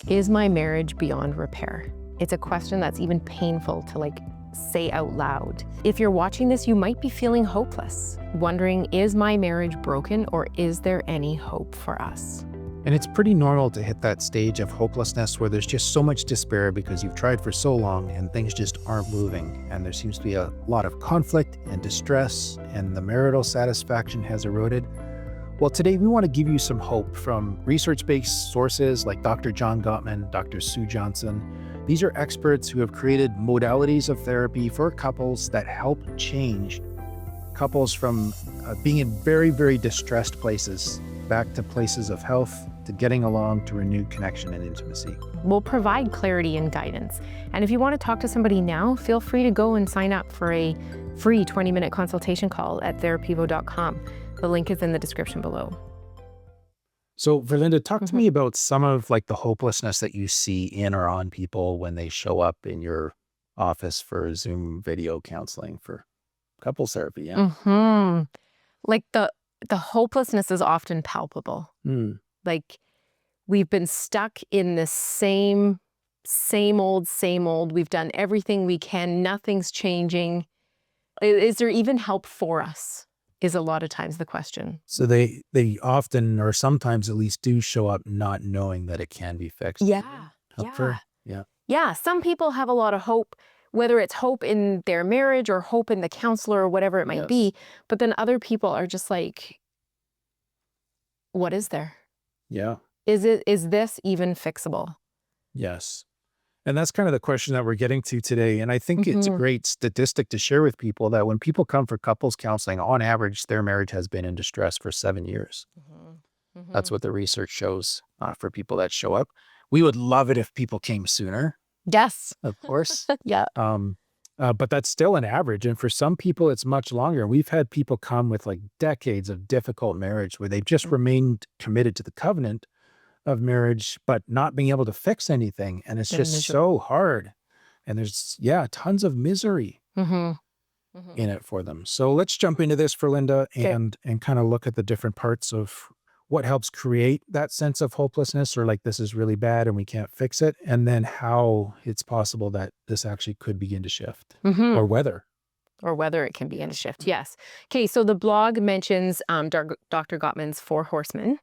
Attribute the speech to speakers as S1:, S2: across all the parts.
S1: Is my marriage beyond repair? It's a question that's even painful to say out loud. If you're watching this, you might be feeling hopeless, wondering, is my marriage broken or is there any hope for us?
S2: And it's pretty normal to hit that stage of hopelessness where there's just so much despair because you've tried for so long and things just aren't moving. And there seems to be a lot of conflict and distress, and the marital satisfaction has eroded. Well, today we want to give you some hope from research-based sources like Dr. John Gottman, Dr. Sue Johnson. These are experts who have created modalities of therapy for couples that help change couples from being in very, very distressed places back to places of health, to getting along, to renewed connection and intimacy.
S1: We'll provide clarity and guidance. And if you want to talk to somebody now, feel free to go and sign up for a free 20-minute consultation call at therapivo.com. The link is in the description below.
S2: So Verlinda, talk to me about some of the hopelessness that you see in or on people when they show up in your office for Zoom video counseling for couples therapy. Yeah.
S1: The hopelessness is often palpable. We've been stuck in the same old. We've done everything we can. Nothing's changing. Is there even help for us? Is a lot of times the question.
S2: So they often, or sometimes at least, do show up not knowing that it can be fixed.
S1: Yeah.
S2: Yeah.
S1: Some people have a lot of hope, whether it's hope in their marriage or hope in the counselor or whatever it might be. But then other people are just like, what is there?
S2: Yeah.
S1: Is this even fixable?
S2: Yes. And that's kind of the question that we're getting to today. And I think it's a great statistic to share with people that when people come for couples counseling, on average, their marriage has been in distress for 7 years. That's what the research shows for people that show up. We would love it if people came sooner.
S1: Yes.
S2: Of course.
S1: Yeah.
S2: But that's still an average. And for some people, it's much longer. We've had people come with decades of difficult marriage where they've just remained committed to the covenant of marriage, but not being able to fix anything. And it's just so hard. And there's, tons of misery in it for them. So let's jump into this for Linda and kind of look at the different parts of what helps create that sense of hopelessness, or this is really bad and we can't fix it. And then how it's possible that this actually could begin to shift, or whether
S1: it can begin to shift. Yes. Okay. So the blog mentions Dr. Gottman's Four Horsemen.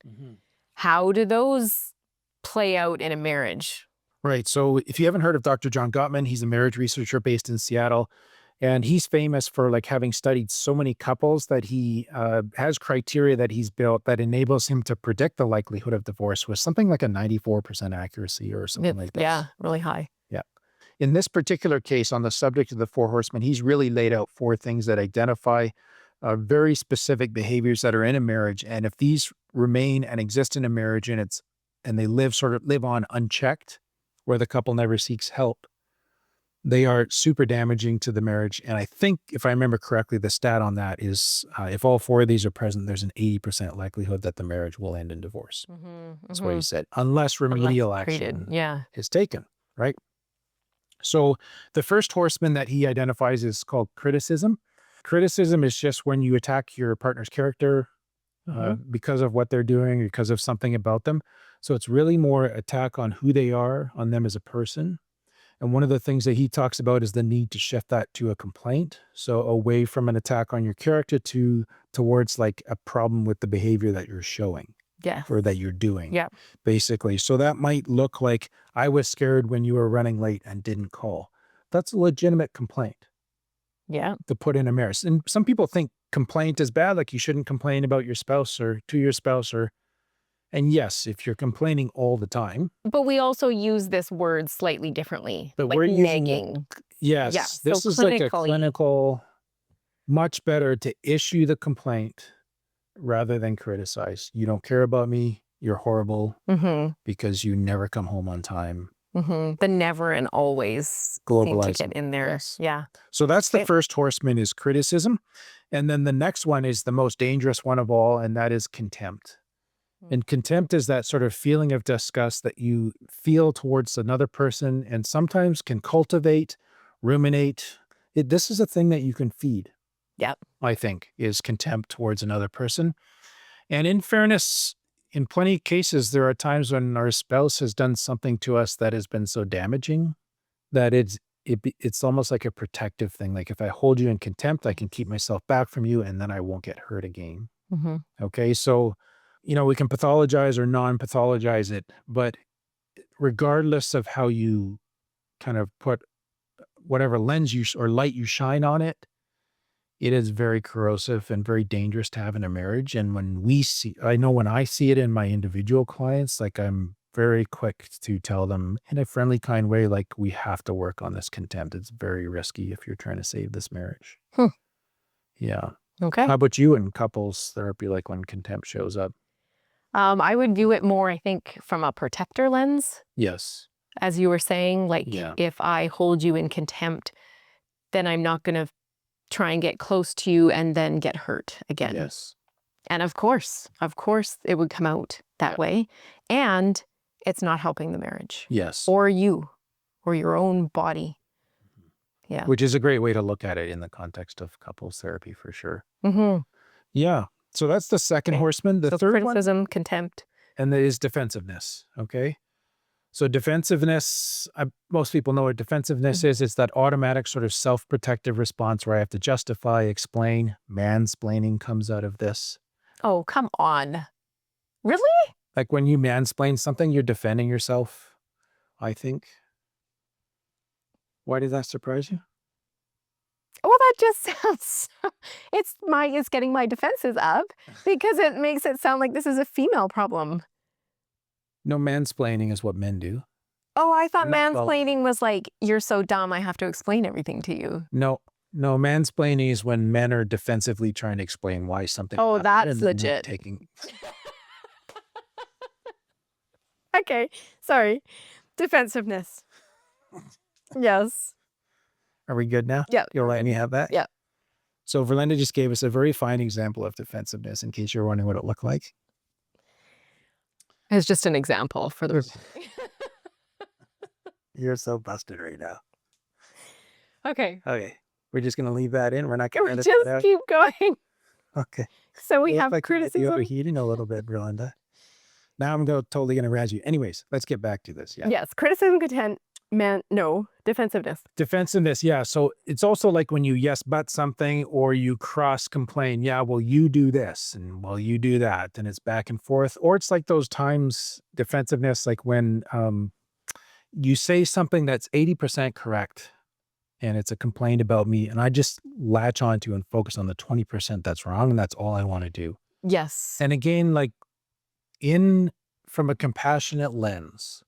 S1: How do those play out in a marriage?
S2: Right. So if you haven't heard of Dr. John Gottman, he's a marriage researcher based in Seattle. And he's famous for having studied so many couples that he has criteria that he's built that enables him to predict the likelihood of divorce with something like a 94% accuracy or something like that.
S1: Yeah, really high.
S2: Yeah. In this particular case, on the subject of the Four Horsemen, he's really laid out 4 things that identify very specific behaviors that are in a marriage. And if these remain and exist in a marriage and they live on unchecked, where the couple never seeks help, they are super damaging to the marriage. And I think, if I remember correctly, the stat on that is if all 4 of these are present, there's an 80% likelihood that the marriage will end in divorce. That's what he said, unless remedial action is taken, right? So the first horseman that he identifies is called criticism. Criticism is just when you attack your partner's character because of what they're doing, because of something about them. So it's really more attack on who they are, on them as a person. And one of the things that he talks about is the need to shift that to a complaint. So away from an attack on your character towards a problem with the behavior that you're showing.
S1: Yeah.
S2: Or that you're doing.
S1: Yeah.
S2: Basically. So that might look like, I was scared when you were running late and didn't call. That's a legitimate complaint.
S1: Yeah.
S2: To put in a marriage. And some people think complaint is bad, you shouldn't complain about your spouse or to your spouse, and yes, if you're complaining all the time.
S1: But we also use this word slightly differently.
S2: But we're
S1: nagging.
S2: Yes.
S1: Yeah,
S2: this is a clinical, much better to issue the complaint rather than criticize. You don't care about me. You're horrible because you never come home on time.
S1: The never and always
S2: globalizing
S1: seem to get in there.
S2: Yes.
S1: Yeah.
S2: So that's the first horseman, is criticism. And then the next one is the most dangerous one of all, and that is contempt. And contempt is that sort of feeling of disgust that you feel towards another person and sometimes can cultivate, ruminate. This is a thing that you can feed.
S1: Yep.
S2: I think, is contempt towards another person. And in fairness, in plenty of cases, there are times when our spouse has done something to us that has been so damaging that it's almost like a protective thing. Like if I hold you in contempt, I can keep myself back from you and then I won't get hurt again.
S1: Mm-hmm.
S2: Okay. So, we can pathologize or non-pathologize it, but regardless of how you kind of put whatever lens or light you shine on it, it is very corrosive and very dangerous to have in a marriage. And when I see it in my individual clients, like I'm very quick to tell them in a friendly, kind way, like we have to work on this contempt. It's very risky if you're trying to save this marriage. Yeah.
S1: Okay.
S2: How about you in couples therapy, like when contempt shows up?
S1: I would view it more, I think, from a protector lens.
S2: Yes.
S1: As you were saying, like if I hold you in contempt, then I'm not going to try and get close to you and then get hurt again.
S2: Yes.
S1: And of course, it would come out that way. And it's not helping the marriage.
S2: Yes.
S1: Or you, or your own body. Yeah.
S2: Which is a great way to look at it in the context of couples therapy for sure.
S1: Mm-hmm.
S2: Yeah. So that's the second horseman. The third
S1: criticism,
S2: one,
S1: contempt.
S2: and that is defensiveness. Okay. So defensiveness, most people know what defensiveness is. It's that automatic sort of self-protective response where I have to justify, explain. Mansplaining comes out of this.
S1: Oh, come on. Really?
S2: Like when you mansplain something, you're defending yourself, I think. Why did that surprise you?
S1: Well, that just sounds, it's getting my defenses up because it makes it sound like this is a female problem.
S2: No, mansplaining is what men do.
S1: Oh, I thought mansplaining was like, you're so dumb, I have to explain everything to you.
S2: No, mansplaining is when men are defensively trying to explain why something.
S1: Oh, that's legit. Okay, sorry. Defensiveness. Yes.
S2: Are we good now?
S1: Yeah.
S2: You'll let me have that?
S1: Yeah.
S2: So Verlinda just gave us a very fine example of defensiveness in case you're wondering what it looked like.
S1: It's just an example for the...
S2: You're so busted right now.
S1: Okay.
S2: We're just going to leave that in. We're not going to
S1: just keep going.
S2: Okay.
S1: So we have criticism.
S2: You're overheating a little bit, Verlinda. Now I'm totally going to razz you. Anyways, let's get back to this. Yeah.
S1: Yes. Criticism, defensiveness.
S2: Defensiveness, yeah. So it's also like when you yes but something or you cross complain. Yeah, well, you do this and well, you do that. And it's back and forth. Or it's like those times, defensiveness, like when you say something that's 80% correct and it's a complaint about me and I just latch onto and focus on the 20% that's wrong and that's all I want to do.
S1: Yes.
S2: And again, like from a compassionate lens,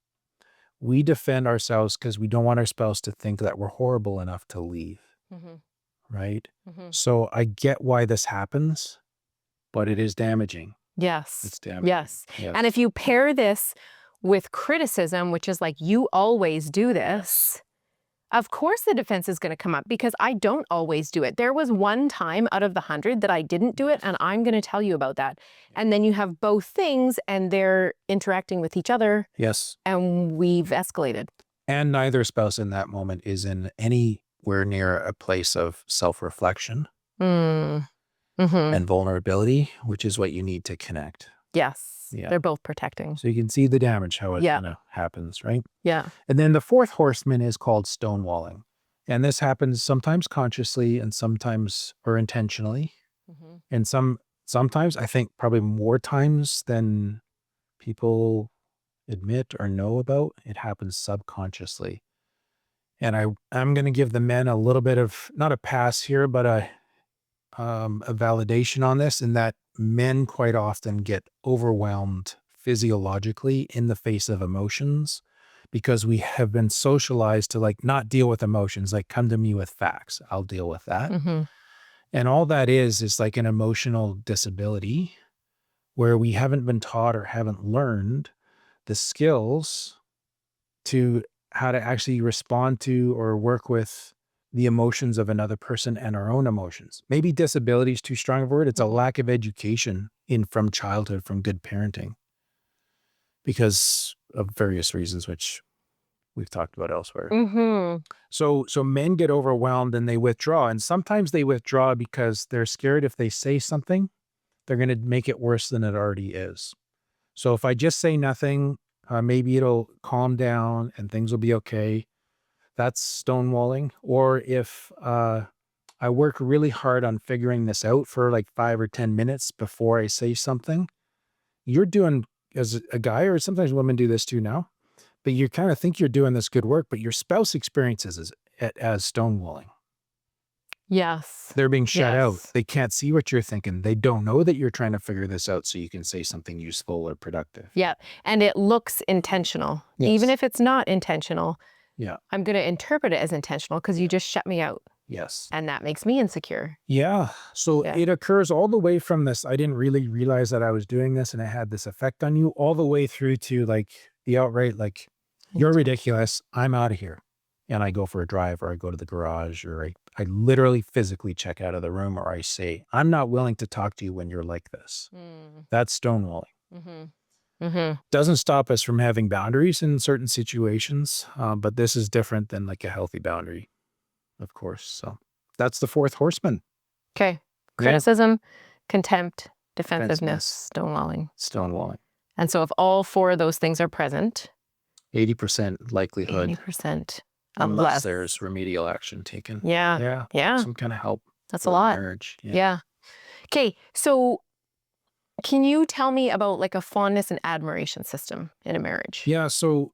S2: we defend ourselves because we don't want our spouse to think that we're horrible enough to leave. Mm-hmm. Right? Mm-hmm. So I get why this happens, but it is damaging.
S1: Yes.
S2: It's damaging.
S1: Yes. And if you pair this with criticism, which is like, you always do this, of course the defense is going to come up because I don't always do it. There was one time out of the 100 that I didn't do it, and I'm going to tell you about that. And then you have both things, and they're interacting with each other.
S2: Yes.
S1: And we've escalated.
S2: And neither spouse in that moment is in anywhere near a place of self-reflection and vulnerability, which is what you need to connect.
S1: Yes. Yeah. They're both protecting.
S2: So you can see the damage, how it kind of happens, right?
S1: Yeah.
S2: And then the fourth horseman is called stonewalling. And this happens sometimes consciously and sometimes or intentionally. Mm-hmm. And sometimes, I think probably more times than people admit or know about, it happens subconsciously. And I'm going to give the men a little bit of, not a pass here, but a validation on this, in that men quite often get overwhelmed physiologically in the face of emotions because we have been socialized to like not deal with emotions, like come to me with facts, I'll deal with that. Mm-hmm. And all that is like an emotional disability where we haven't been taught or haven't learned the skills to how to actually respond to or work with the emotions of another person and our own emotions. Maybe disability is too strong a word. It's a lack of education from childhood, from good parenting, because of various reasons, which we've talked about elsewhere. Mm-hmm. So men get overwhelmed and they withdraw. And sometimes they withdraw because they're scared if they say something, they're going to make it worse than it already is. So if I just say nothing, maybe it'll calm down and things will be okay. That's stonewalling. Or if I work really hard on figuring this out for like 5 or 10 minutes before I say something, you're doing, as a guy, or sometimes women do this too now, but you kind of think you're doing this good work, but your spouse experiences it as stonewalling.
S1: Yes.
S2: They're being shut out.
S1: Yes.
S2: They can't see what you're thinking. They don't know that you're trying to figure this out so you can say something useful or productive.
S1: Yeah. And it looks intentional.
S2: Yes.
S1: Even if it's not intentional,
S2: Yeah.
S1: I'm going to interpret it as intentional because you just shut me out.
S2: Yes.
S1: And that makes me insecure.
S2: Yeah. So
S1: Yeah.
S2: it occurs all the way from this, I didn't really realize that I was doing this and it had this effect on you, all the way through to like the outright, like, you're ridiculous, I'm out of here. And I go for a drive, or I go to the garage, or I literally physically check out of the room, or I say, I'm not willing to talk to you when you're like this. That's stonewalling. Doesn't stop us from having boundaries in certain situations, but this is different than like a healthy boundary, of course. So that's the fourth horseman.
S1: Okay. Criticism, contempt, defensiveness, stonewalling.
S2: Stonewalling.
S1: And so if all four of those things are present,
S2: 80% likelihood.
S1: 80%.
S2: Unless there's remedial action taken.
S1: Yeah.
S2: Some kind of help.
S1: That's a lot.
S2: Marriage.
S1: Yeah. Okay. So can you tell me about like a fondness and admiration system in a marriage?
S2: Yeah. So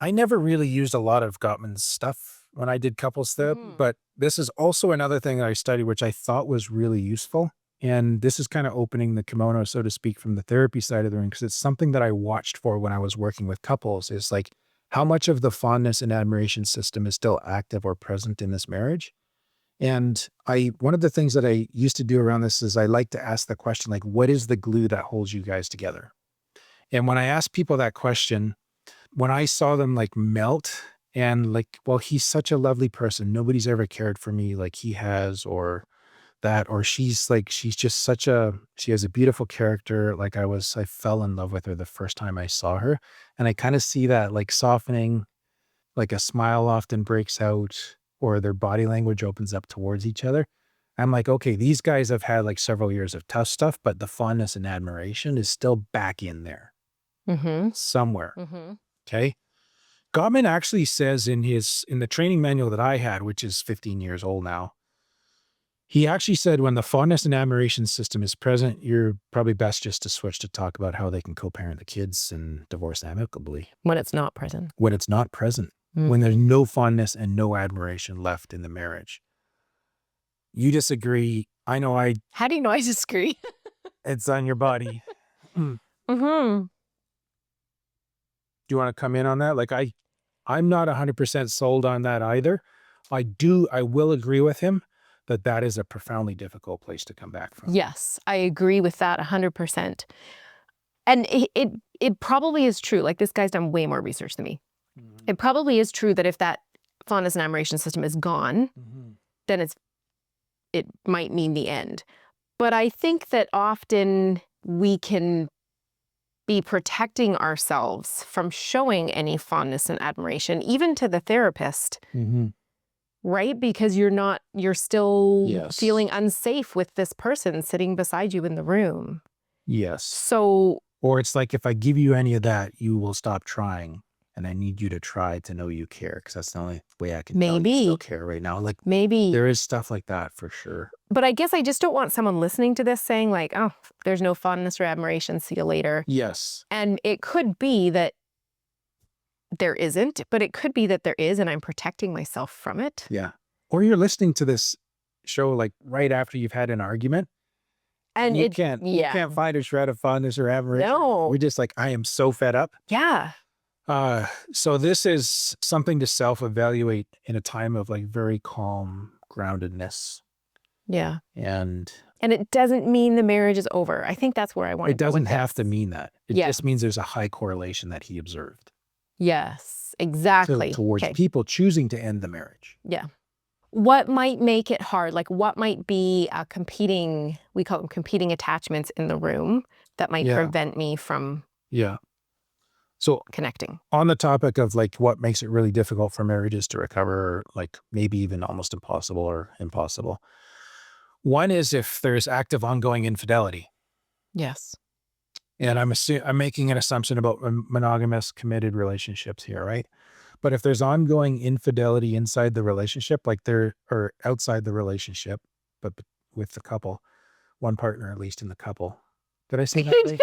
S2: I never really used a lot of Gottman's stuff when I did couples therapy, but this is also another thing that I studied, which I thought was really useful. And this is kind of opening the kimono, so to speak, from the therapy side of the ring, because it's something that I watched for when I was working with couples, is like, how much of the fondness and admiration system is still active or present in this marriage? And one of the things that I used to do around this is I like to ask the question, like, what is the glue that holds you guys together? And when I ask people that question, when I saw them like melt and like, well, he's such a lovely person, nobody's ever cared for me like he has, or that, or she's just she has a beautiful character. Like I fell in love with her the first time I saw her. And I kind of see that like softening, like a smile often breaks out, or their body language opens up towards each other. I'm like, okay, these guys have had like several years of tough stuff, but the fondness and admiration is still back in there somewhere. Okay. Gottman actually says in the training manual that I had, which is 15 years old now, he actually said when the fondness and admiration system is present, you're probably best just to switch to talk about how they can co-parent the kids and divorce amicably.
S1: When it's not present.
S2: When it's not present. When there's no fondness and no admiration left in the marriage. You disagree. I know
S1: How do you know I disagree?
S2: It's on your body. Do you want to come in on that? Like I'm not 100% sold on that either. I will agree with him that is a profoundly difficult place to come back from.
S1: Yes, I agree with that 100%. And it probably is true. Like this guy's done way more research than me. It probably is true that if that fondness and admiration system is gone, then it might mean the end. But I think that often we can be protecting ourselves from showing any fondness and admiration, even to the therapist. Right? Because you're still feeling unsafe with this person sitting beside you in the room.
S2: Yes.
S1: So,
S2: or it's like, if I give you any of that, you will stop trying. And I need you to try to know you care, because that's the only way I can tell you still care right now. Like
S1: maybe
S2: there is stuff like that for sure.
S1: But I guess I just don't want someone listening to this saying like, oh, there's no fondness or admiration. See you later.
S2: Yes.
S1: And it could be that there isn't, but it could be that there is, and I'm protecting myself from it.
S2: Yeah. Or you're listening to this show like right after you've had an argument. And you can't find a shred of fondness or admiration.
S1: No.
S2: We're just like, I am so fed up.
S1: Yeah.
S2: So this is something to self-evaluate in a time of like very calm groundedness.
S1: Yeah.
S2: And
S1: it doesn't mean the marriage is over. I think that's where I want to go.
S2: It doesn't have to mean that. It just means there's a high correlation that he observed.
S1: Yes, exactly.
S2: Towards people choosing to end the marriage.
S1: Yeah. What might make it hard? Like what might be we call them competing attachments in the room that might prevent me from
S2: so
S1: connecting.
S2: On the topic of like what makes it really difficult for marriages to recover, or like maybe even almost impossible or impossible. One is if there's active ongoing infidelity.
S1: Yes.
S2: And I'm making an assumption about monogamous committed relationships here, right? But if there's ongoing infidelity inside the relationship, or outside the relationship, but with the couple, one partner at least in the couple. Did I say that right?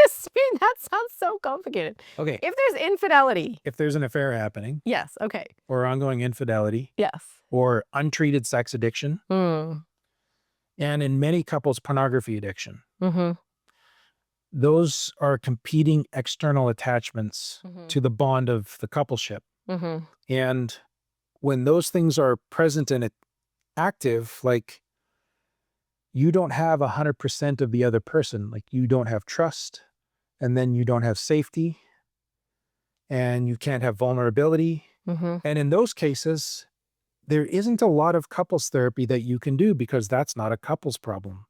S1: That sounds so complicated.
S2: Okay.
S1: If there's infidelity.
S2: If there's an affair happening.
S1: Yes. Okay.
S2: Or ongoing infidelity.
S1: Yes.
S2: Or untreated sex addiction. And in many couples, pornography addiction. Those are competing external attachments to the bond of the coupleship. And when those things are present and active, like you don't have 100% of the other person, like you don't have trust, and then you don't have safety, and you can't have vulnerability. And in those cases, there isn't a lot of couples therapy that you can do because that's not a couples problem.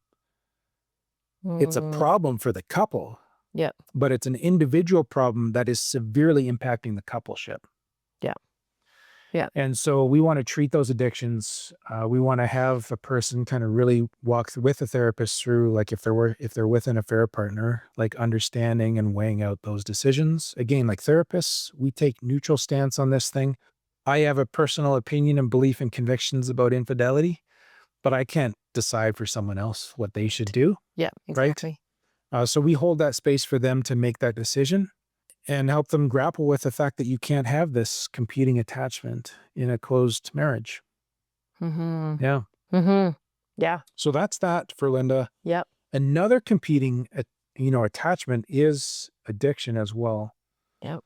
S2: It's a problem for the couple.
S1: Yeah.
S2: But it's an individual problem that is severely impacting the coupleship.
S1: Yeah. Yeah.
S2: And so we want to treat those addictions. We want to have a person kind of really walk with a therapist through, like if they're with an affair partner, like understanding and weighing out those decisions. Again, like therapists, we take neutral stance on this thing. I have a personal opinion and belief and convictions about infidelity, but I can't decide for someone else what they should do.
S1: Yeah, exactly.
S2: Right? So we hold that space for them to make that decision and help them grapple with the fact that you can't have this competing attachment in a closed marriage. Yeah.
S1: Yeah.
S2: So that's that for Linda.
S1: Yep.
S2: Another competing, attachment is addiction as well.
S1: Yep.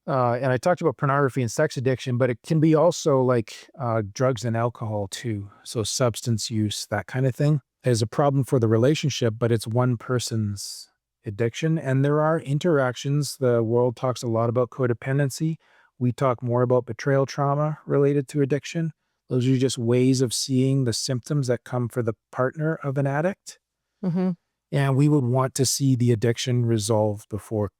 S2: And I talked about pornography and sex addiction, but it can be also like drugs and alcohol too. So substance use, that kind of thing, is a problem for the relationship, but it's one person's addiction. And there are interactions. The world talks a lot about codependency. We talk more about betrayal trauma related to addiction. Those are just ways of seeing the symptoms that come for the partner of an addict. And we would want to see the addiction resolved before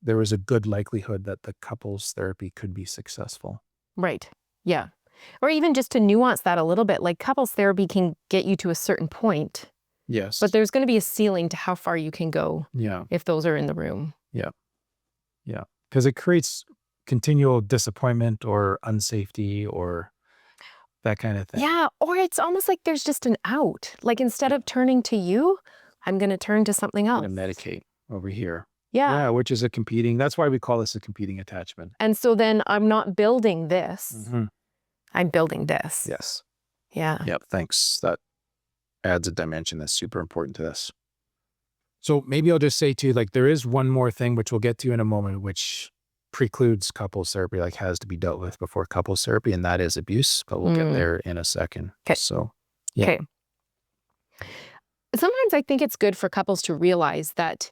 S2: there was a good likelihood that the couples therapy could be successful.
S1: Right. Yeah. Or even just to nuance that a little bit, like couples therapy can get you to a certain point.
S2: Yes.
S1: But there's going to be a ceiling to how far you can go.
S2: Yeah.
S1: If those are in the room.
S2: Yeah. Yeah. Because it creates continual disappointment or unsafety or that kind of thing.
S1: Yeah. Or it's almost like there's just an out. Like instead of turning to you, I'm going to turn to something else.
S2: I'm going to medicate over here.
S1: Yeah.
S2: Yeah, which is that's why we call this a competing attachment.
S1: And so then I'm not building this. I'm building this.
S2: Yes.
S1: Yeah.
S2: Yep. Thanks. That adds a dimension that's super important to this. So maybe I'll just say too, like there is one more thing, which we'll get to in a moment, which precludes couples therapy, like has to be dealt with before couples therapy, and that is abuse, but we'll get there in a second.
S1: Okay.
S2: So, yeah.
S1: Okay. Sometimes I think it's good for couples to realize that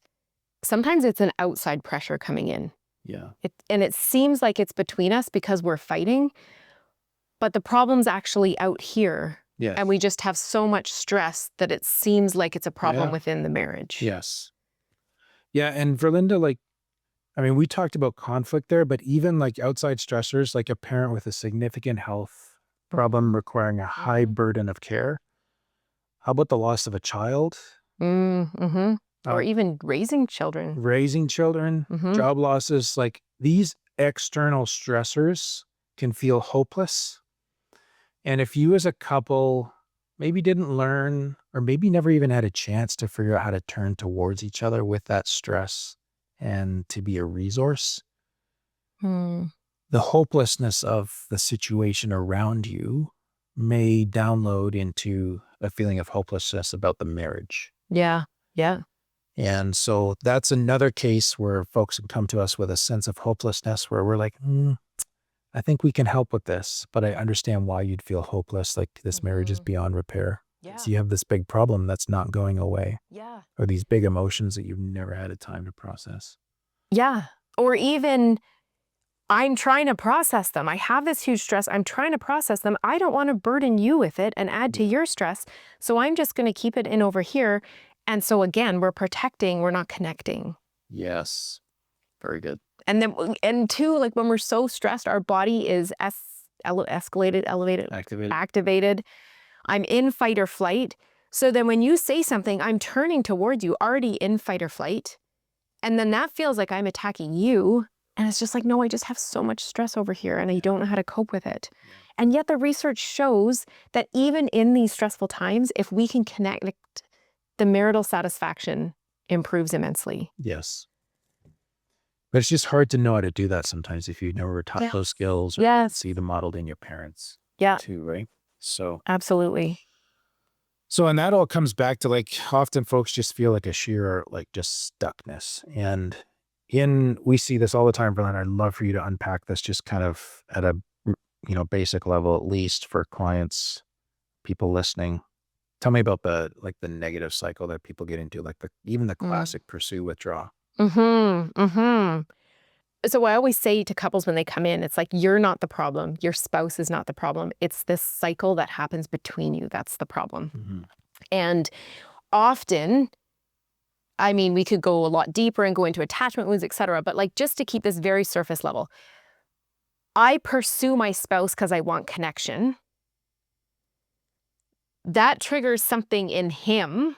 S1: sometimes it's an outside pressure coming in.
S2: Yeah.
S1: And it seems like it's between us because we're fighting, but the problem's actually out here.
S2: Yes.
S1: And we just have so much stress that it seems like it's a problem within the marriage.
S2: Yes. Yeah. And for Linda, we talked about conflict there, but even like outside stressors, like a parent with a significant health problem requiring a high burden of care. How about the loss of a child?
S1: Or even raising children.
S2: Job losses, like these external stressors can feel hopeless. And if you as a couple maybe didn't learn or maybe never even had a chance to figure out how to turn towards each other with that stress and to be a resource, the hopelessness of the situation around you may download into a feeling of hopelessness about the marriage.
S1: Yeah. Yeah.
S2: And so that's another case where folks can come to us with a sense of hopelessness where we're like, I think we can help with this, but I understand why you'd feel hopeless, like this marriage is beyond repair.
S1: Yeah.
S2: So you have this big problem that's not going away.
S1: Yeah.
S2: Or these big emotions that you've never had a time to process.
S1: Yeah. Or even I'm trying to process them. I have this huge stress. I'm trying to process them. I don't want to burden you with it and add to your stress. So I'm just going to keep it in over here. And so again, we're protecting, we're not connecting.
S2: Yes. Very good.
S1: And two, like when we're so stressed, our body is activated. I'm in fight or flight. So then when you say something, I'm turning towards you already in fight or flight. And then that feels like I'm attacking you. And it's just like, no, I just have so much stress over here and I don't know how to cope with it. And yet the research shows that even in these stressful times, if we can connect, the marital satisfaction improves immensely.
S2: Yes. But it's just hard to know how to do that sometimes if you never were taught those skills or see them modeled in your parents too, right? So
S1: absolutely.
S2: So, and that all comes back to like, often folks just feel like a sheer, like just stuckness. And we see this all the time, Verlin. I'd love for you to unpack this just kind of at a, basic level, at least for clients, people listening. Tell me about the negative cycle that people get into, like even the classic pursue, withdraw.
S1: So I always say to couples when they come in, it's like, you're not the problem. Your spouse is not the problem. It's this cycle that happens between you. That's the problem. And often, I mean, we could go a lot deeper and go into attachment wounds, etc. But like, just to keep this very surface level, I pursue my spouse because I want connection. That triggers something in him.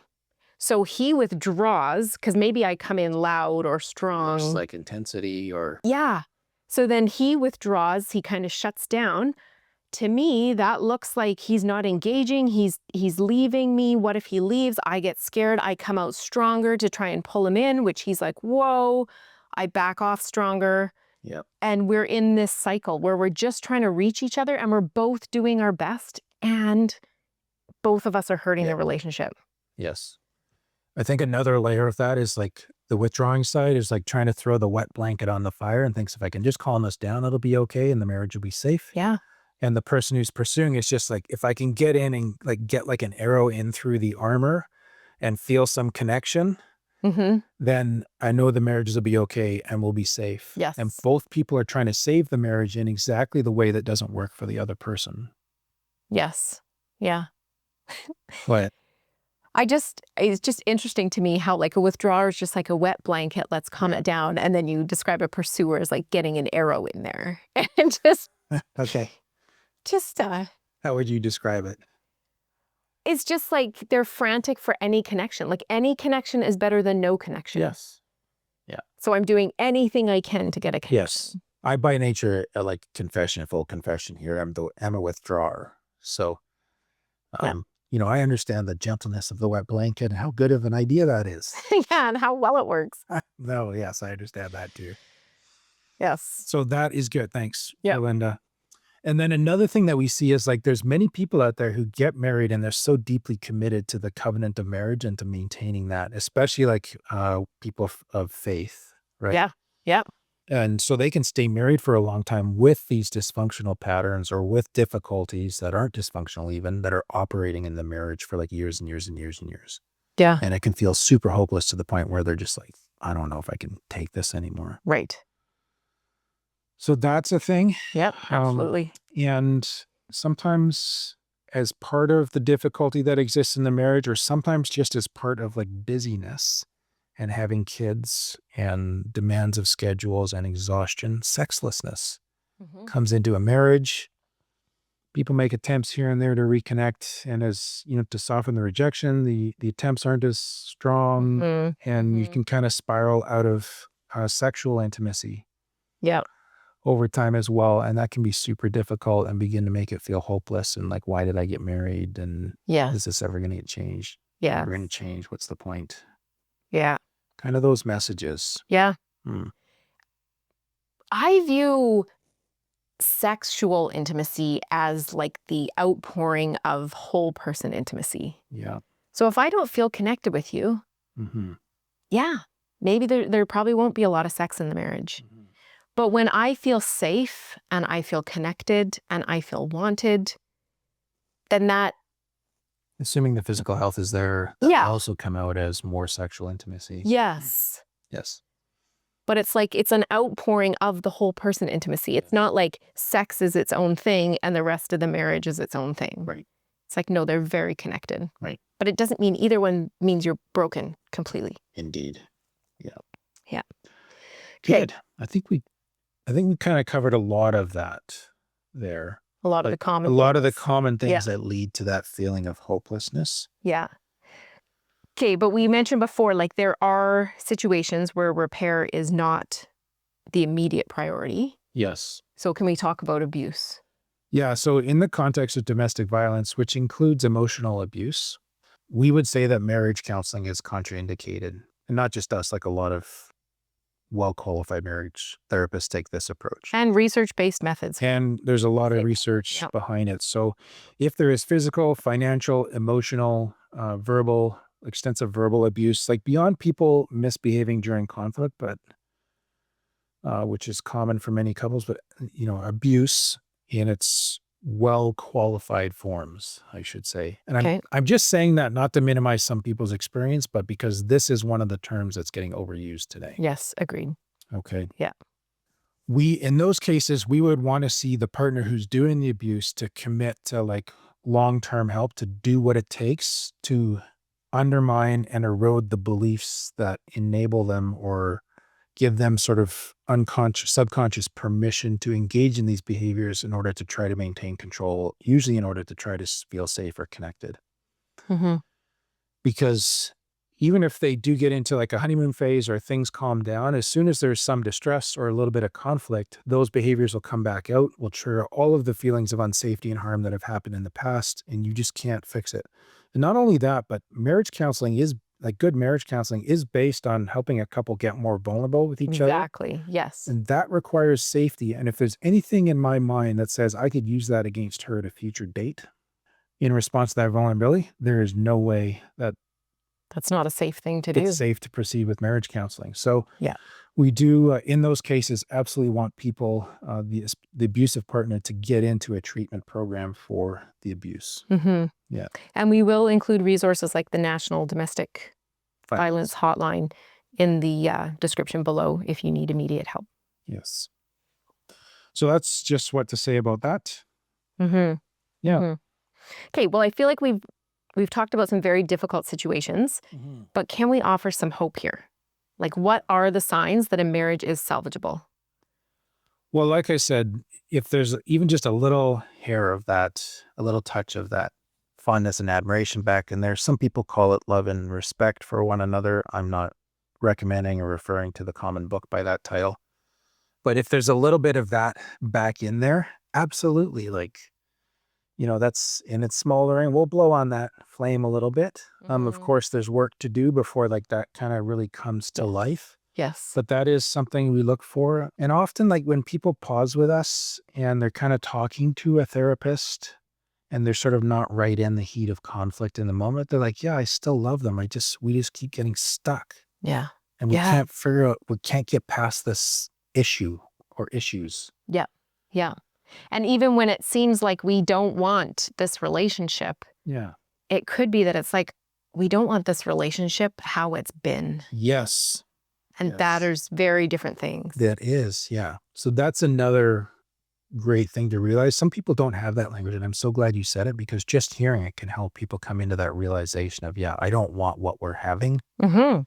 S1: So he withdraws because maybe I come in loud or strong.
S2: Just like intensity or...
S1: Yeah. So then he withdraws, he kind of shuts down. To me, that looks like he's not engaging, he's leaving me. What if he leaves? I get scared, I come out stronger to try and pull him in, which he's like, whoa, I back off stronger.
S2: Yep.
S1: And we're in this cycle where we're just trying to reach each other and we're both doing our best and both of us are hurting the relationship.
S2: Yes. I think another layer of that is like the withdrawing side is like trying to throw the wet blanket on the fire and thinks if I can just calm this down, it'll be okay and the marriage will be safe.
S1: Yeah.
S2: And the person who's pursuing is just like, if I can get in and like get like an arrow in through the armor and feel some connection, then I know the marriages will be okay and we'll be safe.
S1: Yes.
S2: And both people are trying to save the marriage in exactly the way that doesn't work for the other person.
S1: Yes. Yeah.
S2: What?
S1: It's just interesting to me how like a withdrawer is just like a wet blanket, let's calm it down. And then you describe a pursuer as like getting an arrow in there. And just...
S2: Okay.
S1: Just...
S2: How would you describe it?
S1: It's just like they're frantic for any connection. Like any connection is better than no connection.
S2: Yes. Yeah.
S1: So I'm doing anything I can to get a connection.
S2: Yes. I by nature, like full confession here, I'm a withdrawer. So, I understand the gentleness of the wet blanket and how good of an idea that is.
S1: Yeah, and how well it works.
S2: No, yes, I understand that too.
S1: Yes.
S2: So that is good. Thanks,
S1: yeah,
S2: Linda. And then another thing that we see is like there's many people out there who get married and they're so deeply committed to the covenant of marriage and to maintaining that, especially like people of faith, right?
S1: Yeah. Yeah.
S2: And so they can stay married for a long time with these dysfunctional patterns or with difficulties that aren't dysfunctional even, that are operating in the marriage for like years and years and years and years.
S1: Yeah.
S2: And it can feel super hopeless to the point where they're just like, I don't know if I can take this anymore.
S1: Right.
S2: So that's a thing.
S1: Yep, absolutely.
S2: And sometimes as part of the difficulty that exists in the marriage, or sometimes just as part of like busyness and having kids and demands of schedules and exhaustion, sexlessness comes into a marriage. People make attempts here and there to reconnect, and as to soften the rejection, the attempts aren't as strong, and you can kind of spiral out of sexual intimacy.
S1: Yeah.
S2: Over time as well, and that can be super difficult and begin to make it feel hopeless and like, why did I get married? And is this ever going to get changed?
S1: Yeah.
S2: We're going to change. What's the point?
S1: Yeah.
S2: Kind of those messages.
S1: Yeah. I view sexual intimacy as like the outpouring of whole person intimacy.
S2: Yeah.
S1: So if I don't feel connected with you, maybe there probably won't be a lot of sex in the marriage. But when I feel safe and I feel connected and I feel wanted, then that...
S2: Assuming the physical health is there, also come out as more sexual intimacy.
S1: Yes.
S2: Yes.
S1: But it's like, it's an outpouring of the whole person intimacy. It's not like sex is its own thing and the rest of the marriage is its own thing.
S2: Right.
S1: It's like, no, they're very connected.
S2: Right.
S1: But it doesn't mean either one means you're broken completely.
S2: Indeed. Yeah.
S1: Yeah.
S2: Good. I think we kind of covered a lot of that there.
S1: A lot of the common
S2: things that lead to that feeling of hopelessness.
S1: Yeah. Okay, but we mentioned before, like there are situations where repair is not the immediate priority.
S2: Yes.
S1: So can we talk about abuse?
S2: Yeah. So in the context of domestic violence, which includes emotional abuse, we would say that marriage counseling is contraindicated. And not just us, like a lot of well-qualified marriage therapists take this approach.
S1: And research-based methods.
S2: And there's a lot of research behind it. So if there is physical, financial, emotional, verbal, extensive verbal abuse, like beyond people misbehaving during conflict, but which is common for many couples, but abuse in its well-qualified forms, I should say. And I'm just saying that not to minimize some people's experience, but because this is one of the terms that's getting overused today.
S1: Yes, agreed.
S2: Okay.
S1: Yeah.
S2: In those cases, we would want to see the partner who's doing the abuse to commit to like long-term help, to do what it takes to undermine and erode the beliefs that enable them or give them sort of subconscious permission to engage in these behaviors in order to try to maintain control, usually in order to try to feel safe or connected.
S1: Mm-hmm.
S2: Because even if they do get into like a honeymoon phase or things calm down, as soon as there's some distress or a little bit of conflict, those behaviors will come back out, will trigger all of the feelings of unsafety and harm that have happened in the past, and you just can't fix it. And not only that, but marriage counseling is good marriage counseling is based on helping a couple get more vulnerable with each other.
S1: Exactly. Yes.
S2: And that requires safety. And if there's anything in my mind that says I could use that against her at a future date in response to that vulnerability, there is no way that
S1: that's not a safe thing to do.
S2: It's safe to proceed with marriage counseling. So
S1: yeah,
S2: we do, in those cases, absolutely want people, the abusive partner, to get into a treatment program for the abuse.
S1: Mm-hmm.
S2: Yeah.
S1: And we will include resources like the National Domestic Violence Hotline in the description below if you need immediate help.
S2: Yes. So that's just what to say about that.
S1: Mm-hmm.
S2: Yeah.
S1: Mm-hmm. Okay. Well, I feel like we've talked about some very difficult situations, but can we offer some hope here? Like, what are the signs that a marriage is salvageable?
S2: Well, like I said, if there's even just a little hair of that, a little touch of that fondness and admiration back in there, some people call it love and respect for one another. I'm not recommending or referring to the common book by that title. But if there's a little bit of that back in there, absolutely, that's in its smoldering. We'll blow on that flame a little bit. Of course, there's work to do before that kind of really comes to life.
S1: Yes.
S2: But that is something we look for. And often, when people pause with us and they're kind of talking to a therapist and they're sort of not right in the heat of conflict in the moment, they're like, yeah, I still love them. We just keep getting stuck.
S1: Yeah.
S2: And we can't get past this issue or issues.
S1: Yeah. Yeah. And even when it seems like we don't want this relationship, it could be that it's like, we don't want this relationship how it's been.
S2: Yes.
S1: And that is very different things.
S2: That is, yeah. So that's another great thing to realize. Some people don't have that language, and I'm so glad you said it, because just hearing it can help people come into that realization of, I don't want what we're having.
S1: Mm-hmm.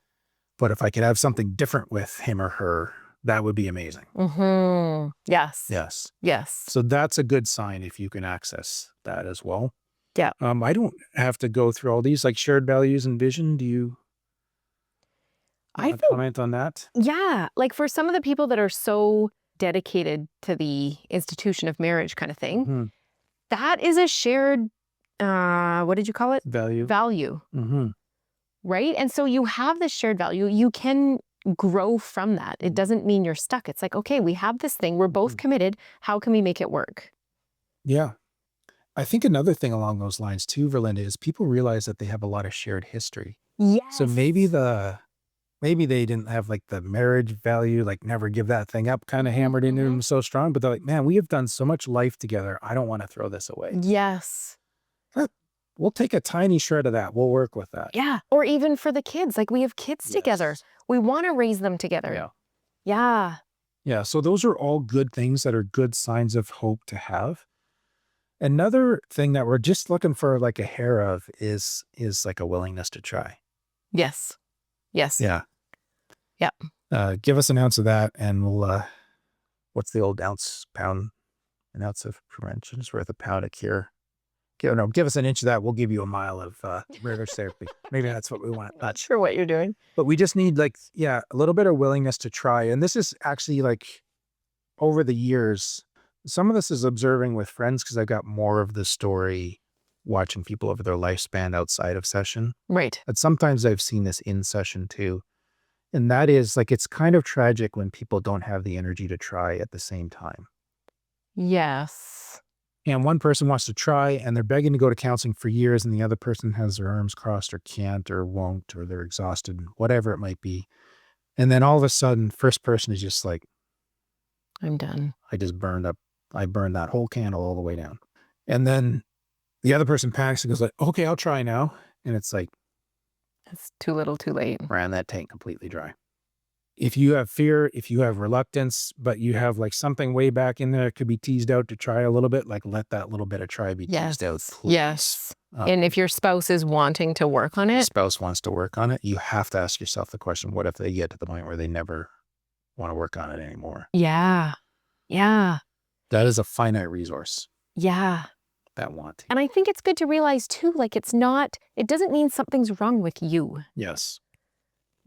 S2: But if I could have something different with him or her, that would be amazing.
S1: Mm-hmm. Yes.
S2: Yes.
S1: Yes.
S2: So that's a good sign if you can access that as well.
S1: Yeah.
S2: I don't have to go through all these, like shared values and vision. Do you comment on that?
S1: Yeah. Like for some of the people that are so dedicated to the institution of marriage kind of thing, that is a shared, what did you call it?
S2: Value.
S1: Mm-hmm. Right? And so you have this shared value. You can grow from that. It doesn't mean you're stuck. It's like, okay, we have this thing. We're both committed. How can we make it work?
S2: Yeah. I think another thing along those lines too, Verlinda, is people realize that they have a lot of shared history.
S1: Yes.
S2: So maybe they didn't have the marriage value, never give that thing up kind of hammered into them so strong, but they're like, man, we have done so much life together. I don't want to throw this away.
S1: Yes.
S2: We'll take a tiny shred of that. We'll work with that.
S1: Yeah. Or even for the kids, we have kids together. We want to raise them together.
S2: Yeah.
S1: Yeah.
S2: Yeah. So those are all good things that are good signs of hope to have. Another thing that we're just looking for a hair of is a willingness to try.
S1: Yes. Yes.
S2: Yeah.
S1: Yeah.
S2: Give us an ounce of that, and we'll, what's the old an ounce of prevention is worth a pound of cure. give us an inch of that, we'll give you a mile of marriage therapy. Maybe that's what we want.
S1: Not sure what you're doing.
S2: But we just need a little bit of willingness to try. And this is actually over the years, some of this is observing with friends because I've got more of the story watching people over their lifespan outside of session.
S1: Right.
S2: But sometimes I've seen this in session too. And that is it's kind of tragic when people don't have the energy to try at the same time.
S1: Yes.
S2: And one person wants to try and they're begging to go to counseling for years and the other person has their arms crossed or can't or won't or they're exhausted, whatever it might be. And then all of a sudden, first person is just like,
S1: I'm done.
S2: I burned that whole candle all the way down. And then the other person panics and goes okay, I'll try now. And it's
S1: it's too little too late.
S2: Ran that tank completely dry. If you have fear, if you have reluctance, but you have something way back in there that could be teased out to try a little bit, let that little bit of try be teased out. Please.
S1: Yes. And if your spouse is wanting to work on it.
S2: Spouse wants to work on it, you have to ask yourself the question, what if they get to the point where they never want to work on it anymore?
S1: Yeah. Yeah.
S2: That is a finite resource.
S1: Yeah.
S2: That want.
S1: And I think it's good to realize too, it doesn't mean something's wrong with you.
S2: Yes.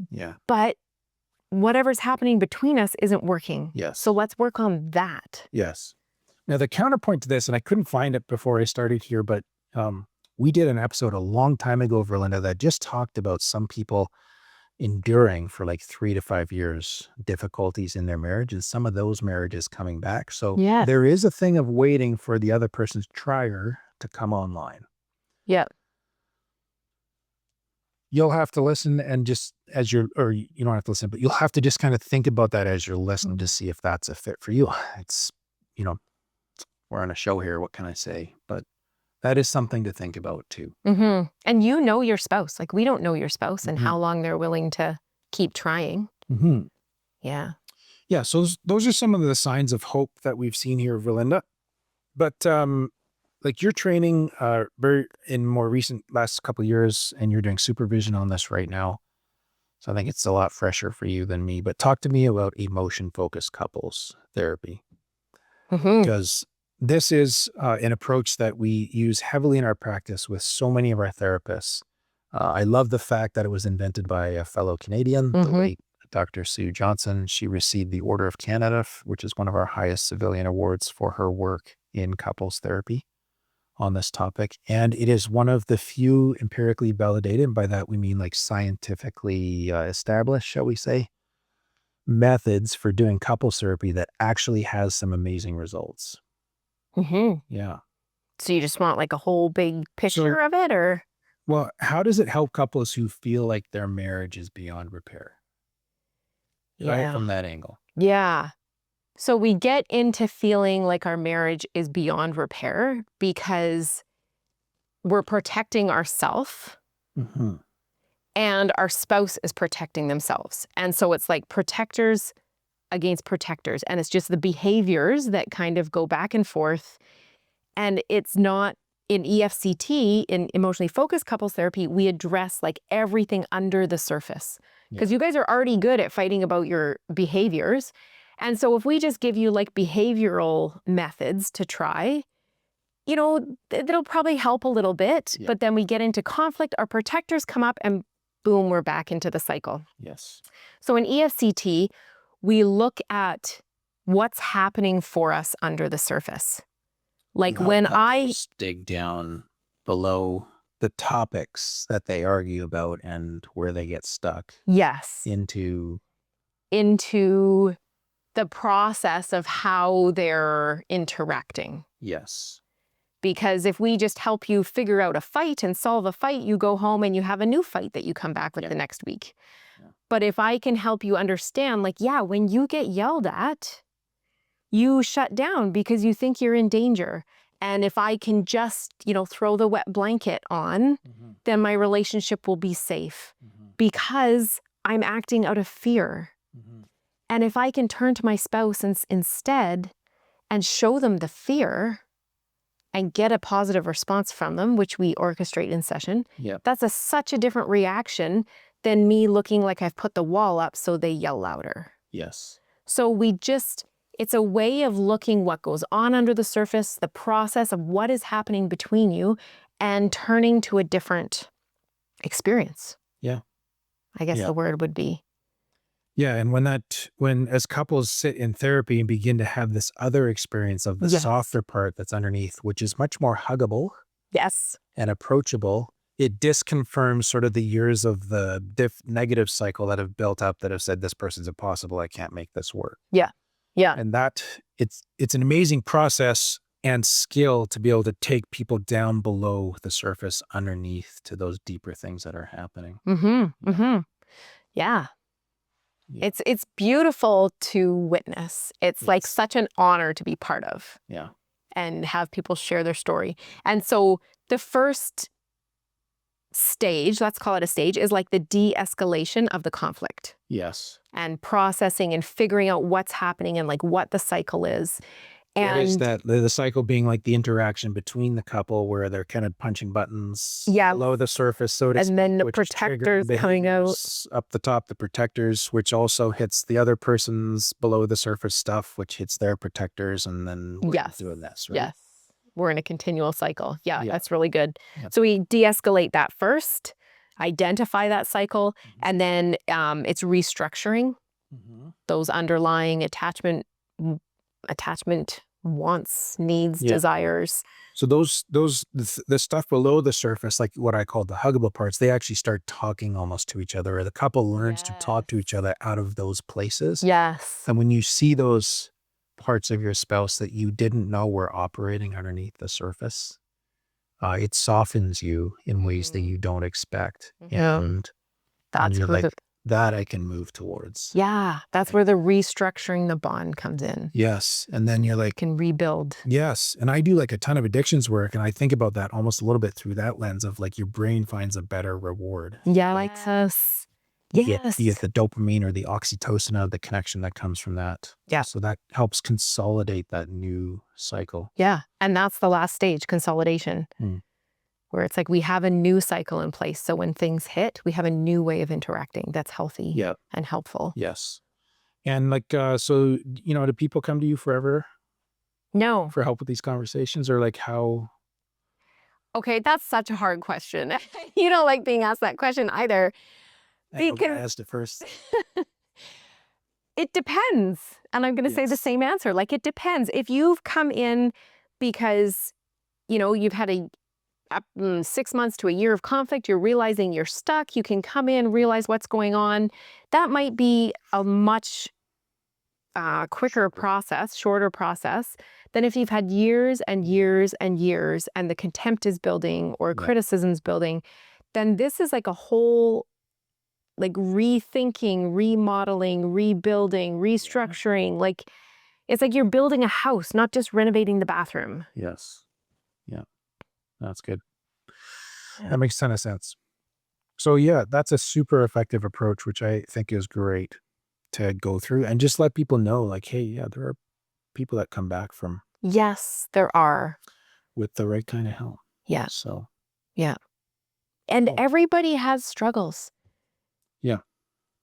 S2: Yeah.
S1: But whatever's happening between us isn't working.
S2: Yes.
S1: So let's work on that.
S2: Yes. Now the counterpoint to this, and I couldn't find it before I started here, but we did an episode a long time ago, Verlinda, that just talked about some people enduring for 3 to 5 years difficulties in their marriage and some of those marriages coming back. So there is a thing of waiting for the other person's trier to come online.
S1: Yeah.
S2: You'll have to listen and just you don't have to listen, but you'll have to just kind of think about that as you're listening to see if that's a fit for you. It's, we're on a show here. What can I say? But that is something to think about too.
S1: Mm-hmm. And your spouse. We don't know your spouse and how long they're willing to keep trying.
S2: Mm-hmm.
S1: Yeah.
S2: Yeah. So those are some of the signs of hope that we've seen here, Verlinda. But you're training in more recent last couple of years and you're doing supervision on this right now. So I think it's a lot fresher for you than me. But talk to me about emotion-focused couples therapy. Because this is an approach that we use heavily in our practice with so many of our therapists. I love the fact that it was invented by a fellow Canadian, the late Dr. Sue Johnson. She received the Order of Canada, which is one of our highest civilian awards for her work in couples therapy on this topic. And it is one of the few empirically validated, and by that we mean scientifically established, shall we say, methods for doing couples therapy that actually has some amazing results. Yeah.
S1: So you just want a whole big picture of it, or?
S2: Well, how does it help couples who feel like their marriage is beyond repair?
S1: Yeah.
S2: Right from that angle.
S1: Yeah. So we get into feeling like our marriage is beyond repair because we're protecting ourselves and our spouse is protecting themselves. And so it's protectors against protectors. And it's just the behaviors that kind of go back and forth. And it's not in EFCT, in emotionally focused couples therapy, we address everything under the surface. Because you guys are already good at fighting about your behaviors. And so if we just give you behavioral methods to try, it'll probably help a little bit. Yeah. But then we get into conflict, our protectors come up and boom, we're back into the cycle.
S2: Yes.
S1: So in EFCT, we look at what's happening for us under the surface. When I
S2: dig down below the topics that they argue about and where they get stuck.
S1: Yes.
S2: Into
S1: the process of how they're interacting.
S2: Yes.
S1: Because if we just help you figure out a fight and solve a fight, you go home and you have a new fight that you come back with the next week. Yeah. But if I can help you understand, when you get yelled at, you shut down because you think you're in danger. And if I can just, throw the wet blanket on, then my relationship will be safe because I'm acting out of fear. And if I can turn to my spouse instead and show them the fear and get a positive response from them, which we orchestrate in session, that's such a different reaction than me looking like I've put the wall up so they yell louder.
S2: Yes.
S1: So It's a way of looking what goes on under the surface, the process of what is happening between you, and turning to a different experience.
S2: Yeah.
S1: I guess the word would be.
S2: Yeah, and when as couples sit in therapy and begin to have this other experience of the softer part that's underneath, which is much more huggable.
S1: Yes.
S2: And approachable, it disconfirms sort of the years of the negative cycle that have built up that have said this person's impossible, I can't make this work.
S1: Yeah. Yeah.
S2: And that it's an amazing process and skill to be able to take people down below the surface underneath to those deeper things that are happening.
S1: Yeah. It's beautiful to witness. It's like such an honor to be part of.
S2: Yeah.
S1: And have people share their story. And so the first stage, let's call it a stage, is like the de-escalation of the conflict.
S2: Yes.
S1: And processing and figuring out what's happening and like what the cycle is. And
S2: what is that? The cycle being like the interaction between the couple where they're kind of punching buttons below the surface. So
S1: and then the protectors coming out.
S2: Up the top, the protectors, which also hits the other person's below the surface stuff, which hits their protectors. And then we're doing this, right?
S1: Yes. We're in a continual cycle. Yeah, that's really good. So we de-escalate that first, identify that cycle, and then it's restructuring those underlying attachment wants, needs, desires.
S2: So the stuff below the surface, like what I call the huggable parts, they actually start talking almost to each other, or the couple learns to talk to each other out of those places.
S1: Yes.
S2: And when you see those parts of your spouse that you didn't know were operating underneath the surface, it softens you in ways that you don't expect. And
S1: that's
S2: you're like, that I can move towards.
S1: Yeah, that's where the restructuring the bond comes in.
S2: Yes. And then you're like,
S1: can rebuild.
S2: Yes. And I do like a ton of addictions work, and I think about that almost a little bit through that lens of like your brain finds a better reward.
S1: Yeah, like us. Yes.
S2: You get the dopamine or the oxytocin of the connection that comes from that.
S1: Yeah.
S2: So that helps consolidate that new cycle.
S1: Yeah. And that's the last stage, consolidation. Where it's like we have a new cycle in place. So when things hit, we have a new way of interacting that's healthy and helpful.
S2: Yes. And like, so, do people come to you forever?
S1: No.
S2: For help with these conversations, or like how?
S1: Okay, that's such a hard question. You don't like being asked that question either.
S2: I asked it first.
S1: It depends. And I'm going to say the same answer. Like, it depends. If you've come in because, you've had a 6 months to a year of conflict, you're realizing you're stuck, you can come in, realize what's going on. That might be a much quicker process, shorter process than if you've had years and years and years and the contempt is building or criticism's building. Then this is like a whole like rethinking, remodeling, rebuilding, restructuring. Like it's like you're building a house, not just renovating the bathroom.
S2: Yes. Yeah. That's good. That makes a ton of sense. So yeah, that's a super effective approach, which I think is great to go through and just let people know like, hey, yeah, there are people that come back from.
S1: Yes, there are.
S2: With the right kind of help.
S1: Yeah.
S2: So.
S1: Yeah. And everybody has struggles.
S2: Yeah.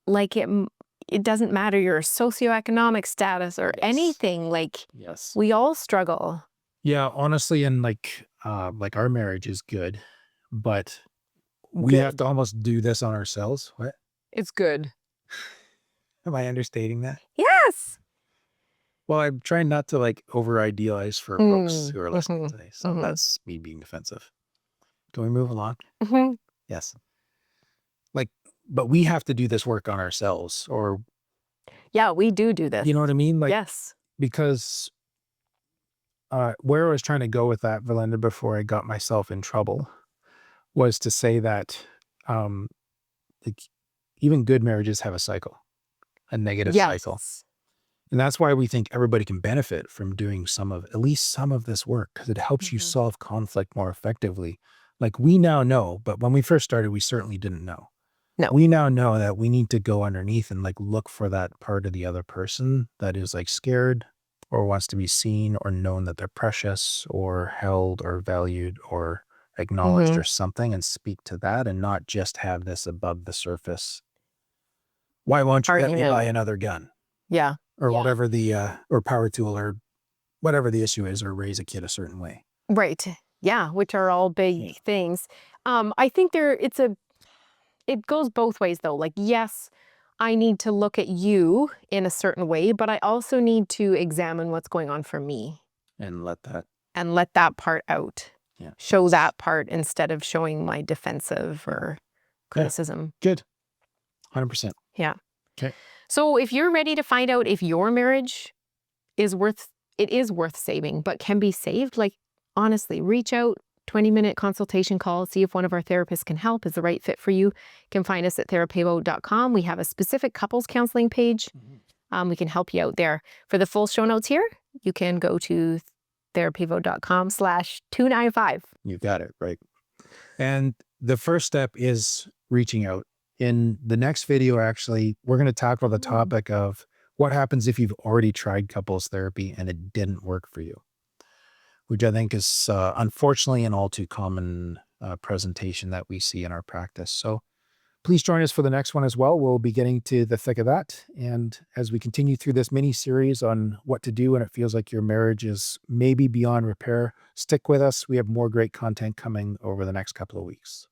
S1: Like it doesn't matter your socioeconomic status or anything. Like we all struggle.
S2: Yeah, honestly, and like our marriage is good, but we have to almost do this on ourselves. What?
S1: It's good.
S2: Am I understating that?
S1: Yes.
S2: Well, I'm trying not to like over idealize for folks who are listening today. So that's me being defensive. Can we move along? Yes. Like, but we have to do this work on ourselves, or.
S1: Yeah, we do this.
S2: You know what I mean? Like,
S1: yes.
S2: Because where I was trying to go with that, Valinda, before I got myself in trouble, was to say that like, even good marriages have a cycle, a negative cycle. And that's why we think everybody can benefit from doing at least some of this work, because it helps you solve conflict more effectively. Like we now know, but when we first started, we certainly didn't know.
S1: No.
S2: We now know that we need to go underneath and like look for that part of the other person that is like scared or wants to be seen or known that they're precious or held or valued or acknowledged or something, and speak to that and not just have this above the surface. Why won't you let me buy another gun?
S1: Yeah.
S2: or whatever the, or power tool or whatever the issue is, or raise a kid a certain way.
S1: Right. Yeah, which are all big things. I think it goes both ways though. Like, yes, I need to look at you in a certain way, but I also need to examine what's going on for me.
S2: And let
S1: that part out.
S2: Yeah.
S1: Show that part instead of showing my defensive or criticism.
S2: Good. 100%.
S1: Yeah.
S2: Okay.
S1: So if you're ready to find out if your marriage is worth saving, but can be saved, like, honestly, reach out, 20-minute consultation call, see if one of our therapists can help, is the right fit for you. You can find us at therapevo.com. We have a specific couples counseling page. We can help you out there. For the full show notes here, you can go to therapevo.com/295.
S2: You got it, right. And the first step is reaching out. In the next video, actually, we're going to tackle the topic of what happens if you've already tried couples therapy and it didn't work for you, which I think is unfortunately an all too common presentation that we see in our practice. So please join us for the next one as well. We'll be getting to the thick of that. And as we continue through this mini series on what to do when it feels like your marriage is maybe beyond repair, stick with us. We have more great content coming over the next couple of weeks.